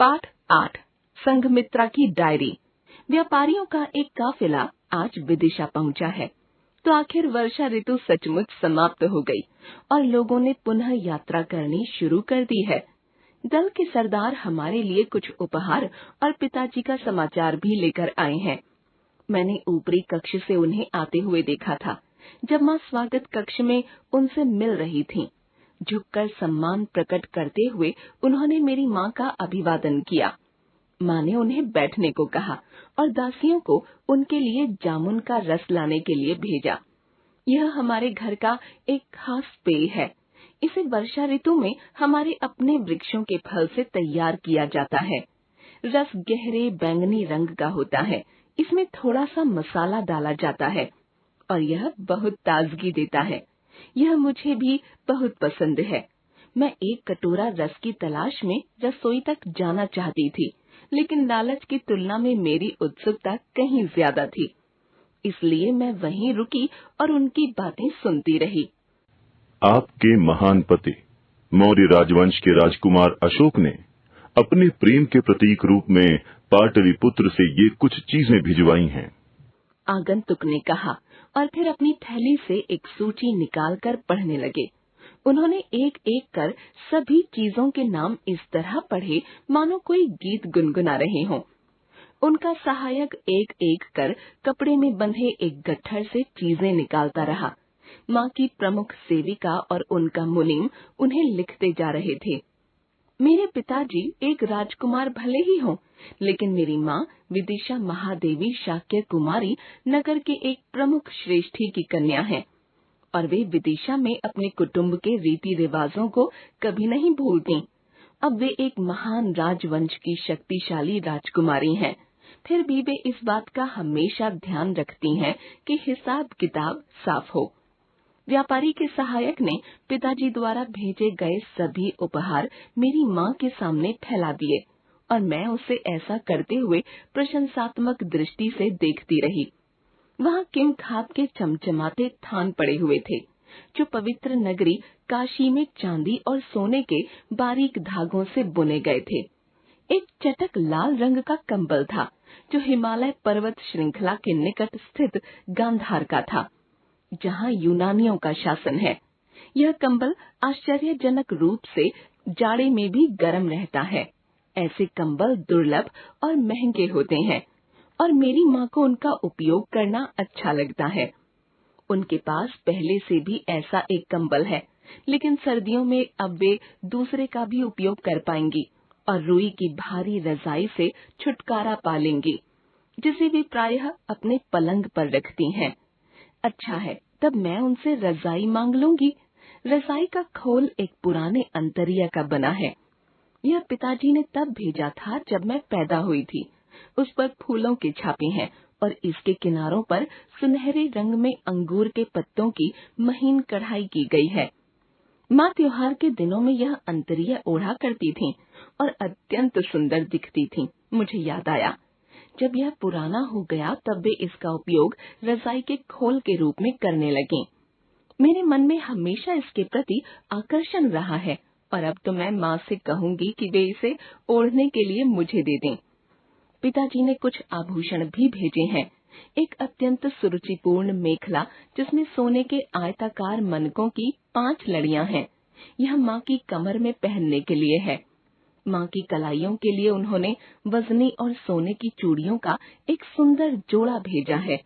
पाठ 8 संघमित्रा की डायरी। व्यापारियों का एक काफिला आज विदिशा पहुंचा है, तो आखिर वर्षा ऋतु सचमुच समाप्त हो गई और लोगों ने पुनः यात्रा करनी शुरू कर दी है। दल के सरदार हमारे लिए कुछ उपहार और पिताजी का समाचार भी लेकर आए हैं। मैंने ऊपरी कक्ष से उन्हें आते हुए देखा था, जब माँ स्वागत कक्ष में उनसे मिल रही थीं। झुककर सम्मान प्रकट करते हुए उन्होंने मेरी माँ का अभिवादन किया। माँ ने उन्हें बैठने को कहा और दासियों को उनके लिए जामुन का रस लाने के लिए भेजा। यह हमारे घर का एक खास पेय है। इसे वर्षा ऋतु में हमारे अपने वृक्षों के फल से तैयार किया जाता है। रस गहरे बैंगनी रंग का होता है। इसमें थोड़ा सा मसाला डाला जाता है और यह बहुत ताजगी देता है। यह मुझे भी बहुत पसंद है। मैं एक कटोरा रस की तलाश में रसोई तक जाना चाहती थी, लेकिन लालच की तुलना में मेरी उत्सुकता कहीं ज्यादा थी। इसलिए मैं वहीं रुकी और उनकी बातें सुनती रही। आपके महान पति मौर्य राजवंश के राजकुमार अशोक ने अपने प्रेम के प्रतीक रूप में पाटलिपुत्र से ये कुछ चीजें भिजवाई हैं। आगंतुक ने कहा और फिर अपनी थैली से एक सूची निकालकर पढ़ने लगे। उन्होंने एक एक कर सभी चीजों के नाम इस तरह पढ़े मानो कोई गीत गुनगुना रहे हों। उनका सहायक एक एक कर कपड़े में बंधे एक गट्ठर से चीजें निकालता रहा। माँ की प्रमुख सेविका और उनका मुनीम उन्हें लिखते जा रहे थे। मेरे पिताजी एक राजकुमार भले ही हों, लेकिन मेरी माँ विदिशा महादेवी शाक्य कुमारी नगर के एक प्रमुख श्रेष्ठी की कन्या है और वे विदिशा में अपने कुटुंब के रीति रिवाजों को कभी नहीं भूलती। अब वे एक महान राजवंश की शक्तिशाली राजकुमारी हैं, फिर भी वे इस बात का हमेशा ध्यान रखती हैं कि हिसाब किताब साफ हो। व्यापारी के सहायक ने पिताजी द्वारा भेजे गए सभी उपहार मेरी माँ के सामने फैला दिए और मैं उसे ऐसा करते हुए प्रशंसात्मक दृष्टि से देखती रही। वहाँ किम खाब के चमचमाते थान पड़े हुए थे, जो पवित्र नगरी काशी में चांदी और सोने के बारीक धागों से बुने गए थे। एक चटक लाल रंग का कंबल था, जो हिमालय पर्वत श्रृंखला के निकट स्थित गांधार का था, जहाँ यूनानियों का शासन है। यह कंबल आश्चर्यजनक रूप से जाड़े में भी गर्म रहता है। ऐसे कंबल दुर्लभ और महंगे होते हैं और मेरी माँ को उनका उपयोग करना अच्छा लगता है। उनके पास पहले से भी ऐसा एक कंबल है, लेकिन सर्दियों में अब वे दूसरे का भी उपयोग कर पाएंगी और रुई की भारी रजाई से छुटकारा पा लेंगी, जिसे वे प्रायः अपने पलंग पर रखती हैं। अच्छा है, तब मैं उनसे रजाई मांग लूंगी। रजाई का खोल एक पुराने अंतरिया का बना है। यह पिताजी ने तब भेजा था जब मैं पैदा हुई थी। उस पर फूलों के छापे हैं और इसके किनारों पर सुनहरे रंग में अंगूर के पत्तों की महीन कढ़ाई की गई है। माँ त्योहार के दिनों में यह अंतरिया ओढ़ा करती थीं और अत्यंत सुंदर दिखती थीं। मुझे याद आया, जब यह पुराना हो गया तब वे इसका उपयोग रजाई के खोल के रूप में करने लगीं। मेरे मन में हमेशा इसके प्रति आकर्षण रहा है और अब तो मैं माँ से कहूंगी कि वे इसे ओढ़ने के लिए मुझे दे दें। पिताजी ने कुछ आभूषण भी भेजे हैं। एक अत्यंत सुरुचिपूर्ण मेखला जिसमें सोने के आयताकार मनकों की 5 लड़ियां हैं। यह माँ की कमर में पहनने के लिए है। माँ की कलाइयों के लिए उन्होंने वजनी और सोने की चूड़ियों का एक सुंदर जोड़ा भेजा है।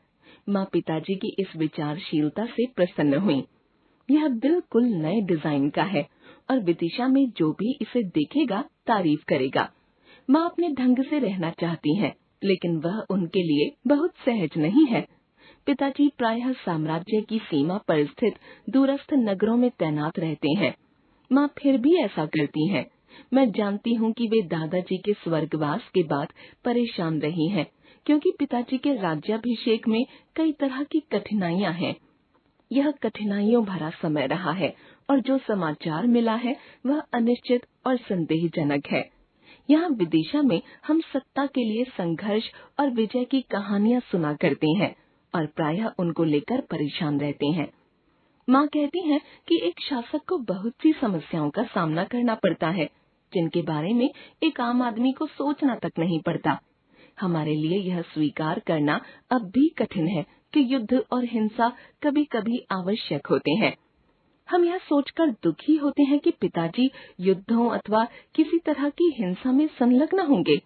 माँ पिताजी की इस विचारशीलता से प्रसन्न हुई। यह बिल्कुल नए डिजाइन का है और विदिशा में जो भी इसे देखेगा तारीफ करेगा। माँ अपने ढंग से रहना चाहती हैं, लेकिन वह उनके लिए बहुत सहज नहीं है। पिताजी प्रायः साम्राज्य की सीमा पर स्थित दूरस्थ नगरों में तैनात रहते हैं। माँ फिर भी ऐसा करती हैं। मैं जानती हूँ कि वे दादाजी के स्वर्गवास के बाद परेशान रही हैं, क्योंकि पिताजी के राज्याभिषेक में कई तरह की कठिनाइयाँ हैं। यह कठिनाइयों भरा समय रहा है और जो समाचार मिला है वह अनिश्चित और संदेहजनक है। यहाँ विदिशा में हम सत्ता के लिए संघर्ष और विजय की कहानियाँ सुना करते हैं और प्रायः उनको लेकर परेशान रहते हैं। माँ कहती हैं कि एक शासक को बहुत सी समस्याओं का सामना करना पड़ता है, जिनके बारे में एक आम आदमी को सोचना तक नहीं पड़ता। हमारे लिए यह स्वीकार करना अब भी कठिन है कि युद्ध और हिंसा कभी-कभी आवश्यक होते हैं। हम यह सोचकर दुखी होते हैं कि पिताजी युद्धों अथवा किसी तरह की हिंसा में संलग्न होंगे।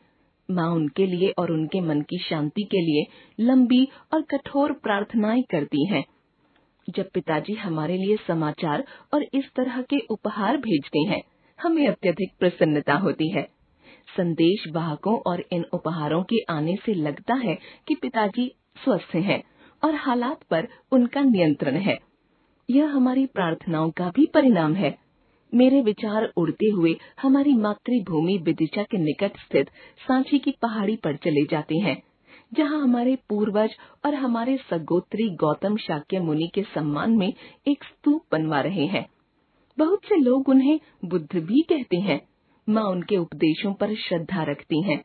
माँ उनके लिए और उनके मन की शांति के लिए लंबी और कठोर प्रार्थनाएं करती हैं। जब पिताजी हमारे लिए समाचार और इस तरह के उपहार भेजते हैं, हमें अत्यधिक प्रसन्नता होती है। संदेश वाहकों और इन उपहारों के आने से लगता है कि पिताजी स्वस्थ हैं और हालात पर उनका नियंत्रण है। यह हमारी प्रार्थनाओं का भी परिणाम है। मेरे विचार उड़ते हुए हमारी मातृभूमि विदिशा के निकट स्थित सांची की पहाड़ी पर चले जाते हैं, जहां हमारे पूर्वज और हमारे सगोत्री गौतम शाक्य मुनि के सम्मान में एक स्तूप बनवा रहे हैं। बहुत से लोग उन्हें बुद्ध भी कहते हैं। माँ उनके उपदेशों पर श्रद्धा रखती हैं।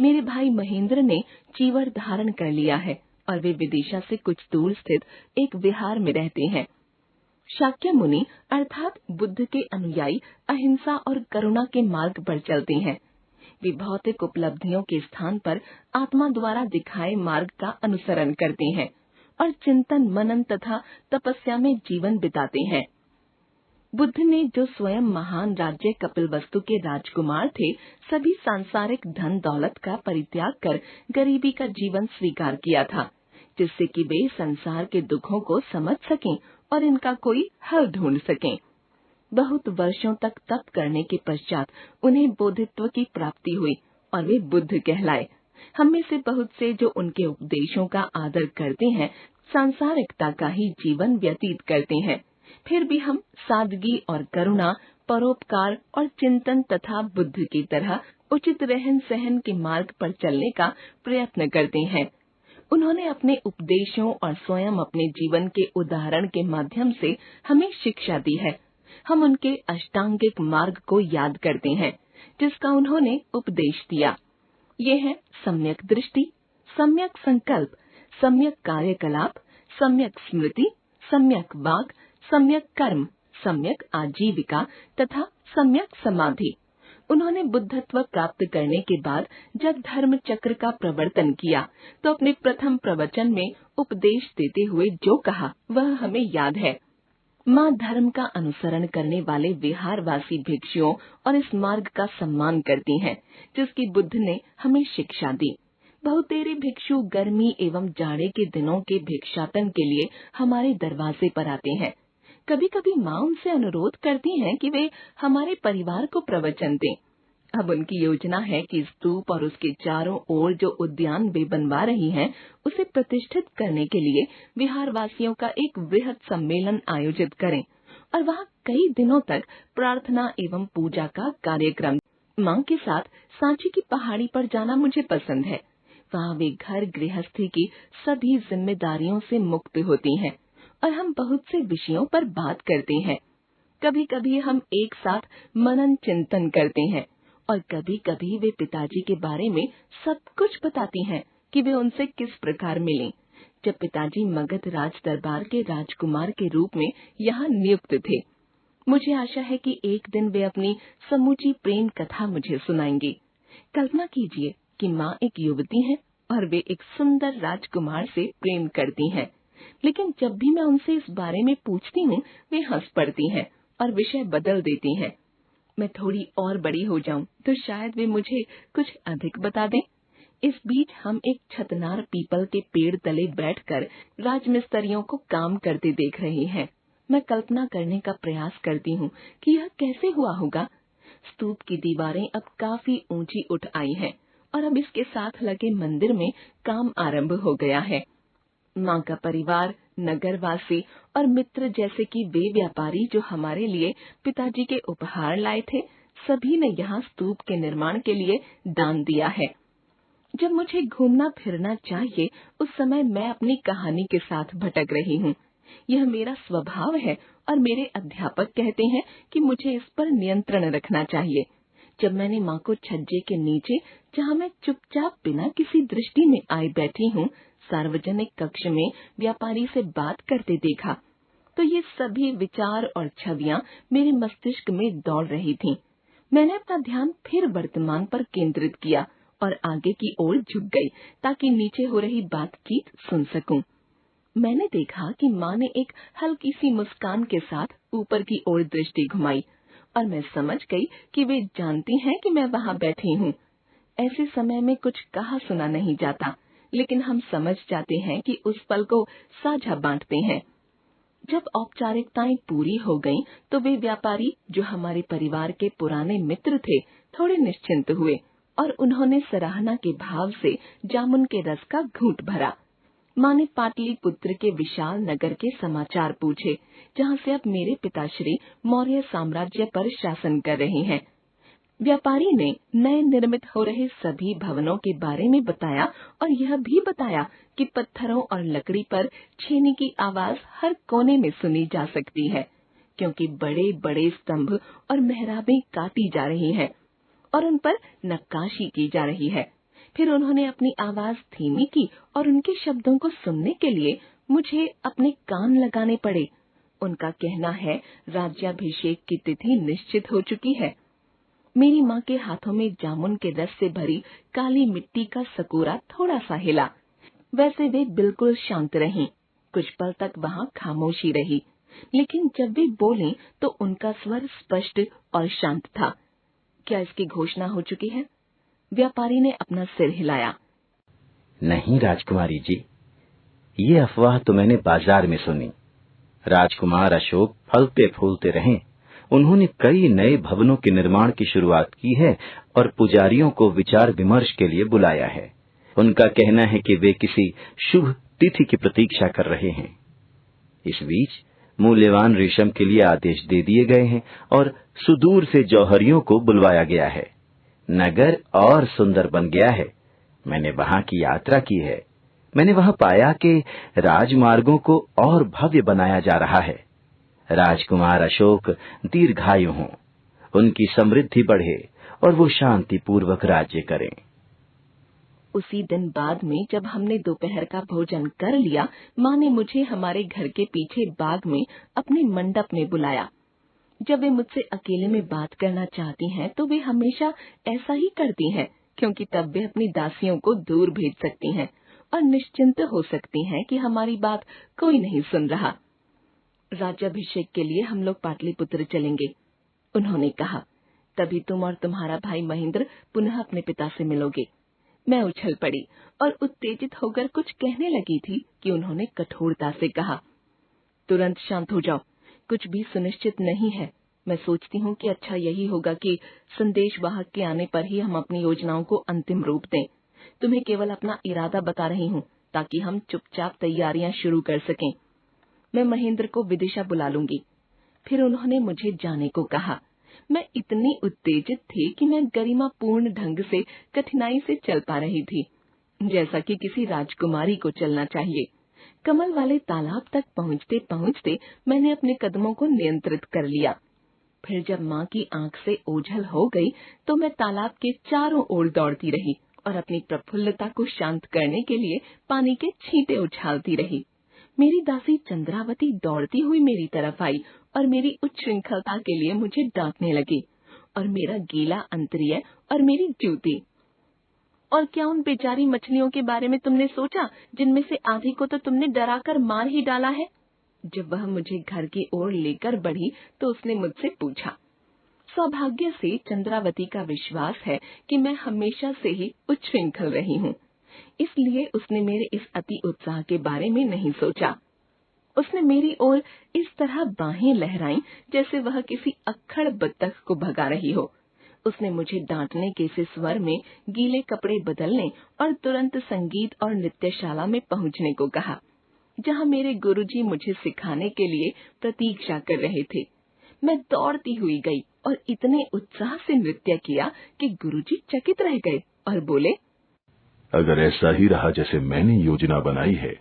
मेरे भाई महेंद्र ने चीवर धारण कर लिया है और वे विदिशा से कुछ दूर स्थित एक विहार में रहते हैं। शाक्य मुनि अर्थात बुद्ध के अनुयायी अहिंसा और करुणा के मार्ग पर चलते हैं। वे भौतिक उपलब्धियों के स्थान पर आत्मा द्वारा दिखाए मार्ग का अनुसरण करते हैं और चिंतन मनन तथा तपस्या में जीवन बिताते हैं। बुद्ध ने, जो स्वयं महान राज्य कपिलवस्तु के राजकुमार थे, सभी सांसारिक धन दौलत का परित्याग कर गरीबी का जीवन स्वीकार किया था, जिससे कि वे संसार के दुखों को समझ सकें और इनका कोई हल ढूंढ सकें। बहुत वर्षों तक तप करने के पश्चात उन्हें बोधित्व की प्राप्ति हुई और वे बुद्ध कहलाए। हम में से बहुत से जो उनके उपदेशों का आदर करते हैं, सांसारिकता का ही जीवन व्यतीत करते हैं। फिर भी हम सादगी और करुणा, परोपकार और चिंतन तथा बुद्ध की तरह उचित रहन सहन के मार्ग पर चलने का प्रयत्न करते हैं। उन्होंने अपने उपदेशों और स्वयं अपने जीवन के उदाहरण के माध्यम से हमें शिक्षा दी है। हम उनके अष्टांगिक मार्ग को याद करते हैं, जिसका उन्होंने उपदेश दिया। ये है सम्यक दृष्टि, सम्यक संकल्प, सम्यक कार्यकलाप, सम्यक स्मृति, सम्यक वाक, सम्यक कर्म, सम्यक आजीविका तथा सम्यक समाधि। उन्होंने बुद्धत्व प्राप्त करने के बाद जब धर्म चक्र का प्रवर्तन किया, तो अपने प्रथम प्रवचन में उपदेश देते हुए जो कहा वह हमें याद है। माँ धर्म का अनुसरण करने वाले विहारवासी भिक्षुओं और इस मार्ग का सम्मान करती हैं, जिसकी बुद्ध ने हमें शिक्षा दी। बहुतेरे भिक्षु गर्मी एवं जाड़े के दिनों के भिक्षाटन के लिए हमारे दरवाजे पर आते हैं। कभी कभी माँ उनसे अनुरोध करती हैं कि वे हमारे परिवार को प्रवचन दें। अब उनकी योजना है कि स्तूप और उसके चारों ओर जो उद्यान वे बनवा रही हैं, उसे प्रतिष्ठित करने के लिए विहारवासियों का एक वृहद सम्मेलन आयोजित करें और वहाँ कई दिनों तक प्रार्थना एवं पूजा का कार्यक्रम। माँ के साथ सांची की पहाड़ी पर जाना मुझे पसंद है। वहाँ वे घर गृहस्थी की सभी जिम्मेदारियों से मुक्त होती हैं और हम बहुत से विषयों पर बात करते हैं। कभी कभी हम एक साथ मनन चिंतन करते हैं और कभी कभी वे पिताजी के बारे में सब कुछ बताती हैं कि वे उनसे किस प्रकार मिले, जब पिताजी मगध राज दरबार के राजकुमार के रूप में यहाँ नियुक्त थे। मुझे आशा है कि एक दिन वे अपनी समूची प्रेम कथा मुझे सुनाएंगी। कल्पना कीजिए कि माँ एक युवती है और वे एक सुंदर राजकुमार से प्रेम करती हैं, लेकिन जब भी मैं उनसे इस बारे में पूछती हूँ, वे हंस पड़ती हैं और विषय बदल देती हैं। मैं थोड़ी और बड़ी हो जाऊं तो शायद वे मुझे कुछ अधिक बता दें। इस बीच हम एक छतनार पीपल के पेड़ तले बैठकर राजमिस्त्रियों को काम करते देख रहे हैं। मैं कल्पना करने का प्रयास करती हूँ कि यह कैसे हुआ होगा। स्तूप की दीवारें अब काफी ऊंची उठ आई हैं और अब इसके साथ लगे मंदिर में काम आरंभ हो गया है। माँ का परिवार, नगरवासी और मित्र जैसे कि वे व्यापारी जो हमारे लिए पिताजी के उपहार लाए थे, सभी ने यहाँ स्तूप के निर्माण के लिए दान दिया है। जब मुझे घूमना फिरना चाहिए, उस समय मैं अपनी कहानी के साथ भटक रही हूँ। यह मेरा स्वभाव है और मेरे अध्यापक कहते हैं कि मुझे इस पर नियंत्रण रखना चाहिए। जब मैंने माँ को छज्जे के नीचे, जहाँ मैं चुपचाप बिना किसी दृष्टि में आए बैठी हूँ, सार्वजनिक कक्ष में व्यापारी से बात करते देखा, तो ये सभी विचार और छवियां मेरे मस्तिष्क में दौड़ रही थीं। मैंने अपना ध्यान फिर वर्तमान पर केंद्रित किया और आगे की ओर झुक गई ताकि नीचे हो रही बातचीत सुन सकूं। मैंने देखा कि माँ ने एक हल्की सी मुस्कान के साथ ऊपर की ओर दृष्टि घुमाई और मैं समझ गई कि वे जानती हैं कि मैं वहाँ बैठी हूँ। ऐसे समय में कुछ कहा सुना नहीं जाता, लेकिन हम समझ जाते हैं कि उस पल को साझा बांटते हैं। जब औपचारिकताएं पूरी हो गईं, तो वे व्यापारी जो हमारे परिवार के पुराने मित्र थे, थोड़े निश्चिंत हुए और उन्होंने सराहना के भाव से जामुन के रस का घूंट भरा। माँ ने पाटलिपुत्र के विशाल नगर के समाचार पूछे, जहाँ से अब मेरे पिताश्री मौर्य साम्राज्य पर शासन कर रहे हैं। व्यापारी ने नए निर्मित हो रहे सभी भवनों के बारे में बताया और यह भी बताया कि पत्थरों और लकड़ी पर छेनी की आवाज हर कोने में सुनी जा सकती है, क्योंकि बड़े बड़े स्तंभ और मेहराबें काटी जा रही हैं और उन पर नक्काशी की जा रही है। फिर उन्होंने अपनी आवाज धीमी की और उनके शब्दों को सुनने के लिए मुझे अपने कान लगाने पड़े। उनका कहना है, राज्याभिषेक की तिथि निश्चित हो चुकी है। मेरी माँ के हाथों में जामुन के रस से भरी काली मिट्टी का सकोरा थोड़ा सा हिला। वैसे वे बिल्कुल शांत रहीं। कुछ पल तक वहाँ खामोशी रही, लेकिन जब वे बोले तो उनका स्वर स्पष्ट और शांत था। क्या इसकी घोषणा हो चुकी है? व्यापारी ने अपना सिर हिलाया। नहीं राजकुमारी जी, ये अफवाह तो मैंने बाजार में सुनी। राजकुमार अशोक फलते फूलते रहें। उन्होंने कई नए भवनों के निर्माण की शुरुआत की है और पुजारियों को विचार विमर्श के लिए बुलाया है। उनका कहना है कि वे किसी शुभ तिथि की प्रतीक्षा कर रहे हैं। इस बीच मूल्यवान रेशम के लिए आदेश दे दिए गए हैं और सुदूर से जौहरियों को बुलवाया गया है। नगर और सुंदर बन गया है। मैंने वहां की यात्रा की है। मैंने वहां पाया कि राजमार्गों को और भव्य बनाया जा रहा है। राजकुमार अशोक दीर्घायु हों, उनकी समृद्धि बढ़े और वो शांति पूर्वक राज्य करें। उसी दिन बाद में जब हमने दोपहर का भोजन कर लिया, माँ ने मुझे हमारे घर के पीछे बाग में अपने मंडप में बुलाया। जब वे मुझसे अकेले में बात करना चाहती हैं, तो वे हमेशा ऐसा ही करती हैं, क्योंकि तब वे अपनी दासियों को दूर भेज सकती हैं और निश्चिंत हो सकती हैं कि हमारी बात कोई नहीं सुन रहा। राज्याभिषेक के लिए हम लोग पाटलिपुत्र चलेंगे, उन्होंने कहा। तभी तुम और तुम्हारा भाई महेंद्र पुनः अपने पिता से मिलोगे। मैं उछल पड़ी और उत्तेजित होकर कुछ कहने लगी थी कि उन्होंने कठोरता से कहा, तुरंत शांत हो जाओ, कुछ भी सुनिश्चित नहीं है। मैं सोचती हूँ कि अच्छा यही होगा कि संदेशवाहक के आने पर ही हम अपनी योजनाओं को अंतिम रूप दें। तुम्हें केवल अपना इरादा बता रही हूँ ताकि हम चुपचाप तैयारियां शुरू कर सकें। मैं महेंद्र को विदिशा बुला लूंगी। फिर उन्होंने मुझे जाने को कहा। मैं इतनी उत्तेजित थी कि मैं गरिमापूर्ण ढंग से कठिनाई से चल पा रही थी, जैसा कि किसी राजकुमारी को चलना चाहिए। कमल वाले तालाब तक पहुँचते पहुँचते मैंने अपने कदमों को नियंत्रित कर लिया। फिर जब माँ की आंख से ओझल हो गई, तो मैं तालाब के चारों ओर दौड़ती रही और अपनी प्रफुल्लता को शांत करने के लिए पानी के छींटे उछालती रही। मेरी दासी चंद्रावती दौड़ती हुई मेरी तरफ आई और मेरी उच्छृंखलता के लिए मुझे डांटने लगी, और मेरा गीला अंतरिय और मेरी जूती। और क्या उन बेचारी मछलियों के बारे में तुमने सोचा, जिनमें से आधी को तो तुमने डराकर मार ही डाला है? जब वह मुझे घर की ओर लेकर बढ़ी तो उसने मुझसे पूछा। सौभाग्य से चंद्रावती का विश्वास है कि मैं हमेशा से ही उच्छृंखल रही हूँ, इसलिए उसने मेरे इस अति उत्साह के बारे में नहीं सोचा। उसने मेरी ओर इस तरह बाहें लहराई जैसे वह किसी अक्खड़ बत्तख को भगा रही हो। उसने मुझे डांटने के से स्वर में गीले कपड़े बदलने और तुरंत संगीत और नृत्यशाला में पहुंचने को कहा, जहां मेरे गुरुजी मुझे सिखाने के लिए प्रतीक्षा कर रहे थे। मैं दौड़ती हुई गई और इतने उत्साह से नृत्य किया कि गुरुजी चकित रह गए और बोले, अगर ऐसा ही रहा जैसे मैंने योजना बनाई है,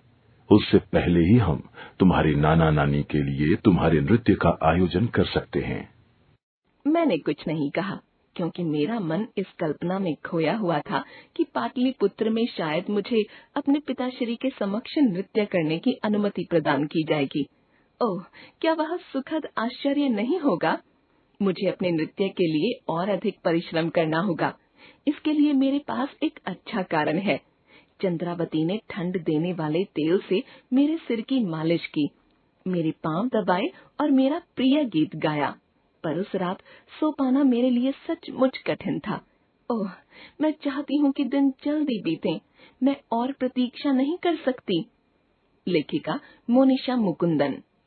उससे पहले ही हम तुम्हारे नाना नानी के लिए तुम्हारे नृत्य का आयोजन कर सकते हैं। मैंने कुछ नहीं कहा, क्योंकि मेरा मन इस कल्पना में खोया हुआ था कि पाटलिपुत्र में शायद मुझे अपने पिताश्री के समक्ष नृत्य करने की अनुमति प्रदान की जाएगी। ओह, क्या वह सुखद आश्चर्य नहीं होगा? मुझे अपने नृत्य के लिए और अधिक परिश्रम करना होगा। इसके लिए मेरे पास एक अच्छा कारण है। चंद्रावती ने ठंड देने वाले तेल से मेरे सिर की मालिश की, मेरे पांव दबाए और मेरा प्रिय गीत गाया। पर उस रात सो पाना मेरे लिए सचमुच कठिन था। ओह, मैं चाहती हूँ कि दिन जल्दी बीते। मैं और प्रतीक्षा नहीं कर सकती। लेखिका मोनिशा मुकुंदन।